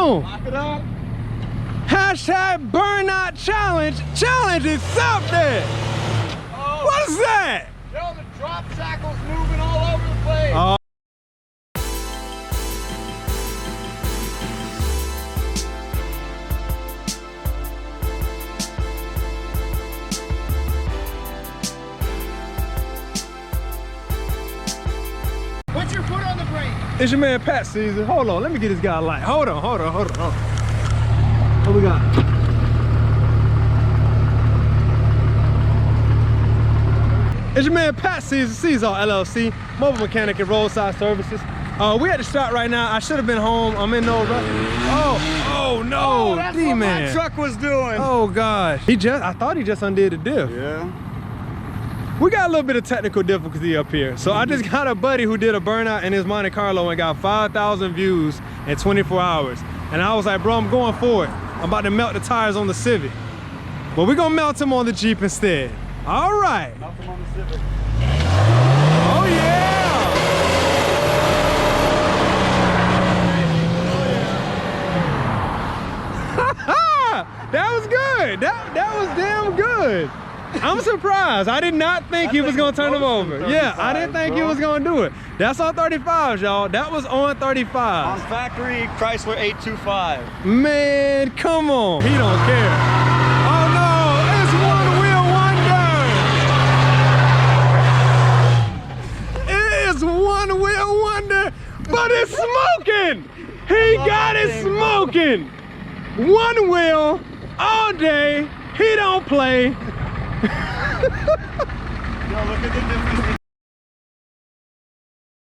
on. Lock it up. Hashtag Burnout Challenge. Challenge accepted. Oh. What is that? Yo, the drop shackle's moving all over the place. Put your foot on the brake. It's your man Pat Caesar. Hold on, let me get this guy a light. Hold on. What we got? It's your man Pat Caesar, Caesar LLC, mobile mechanic and roadside services. We at the shop right now. I should have been home. I'm in no rush. Oh no, that's D-man. what my truck was doing. Oh gosh. I thought he just undid the diff. Yeah. We got a little bit of technical difficulty up here. So I just got a buddy who did a burnout in his Monte Carlo and got 5,000 views in 24 hours. And I was like, bro, I'm going for it. I'm about to melt the tires on the Civic. But we're gonna melt them on the Jeep instead. All right. Melt them on the Civic. Oh yeah. That was good. That was damn good. I'm surprised. I did not think he was gonna turn them over. Yeah, I didn't think he was gonna do it. That's on 35s, y'all. That was on 35s. On factory Chrysler 825. Man, come on. He don't care. Oh no, it's one wheel wonder. It is one wheel wonder, but it's smoking. He got it smoking. One wheel all day. He don't play. Yo, look at the difference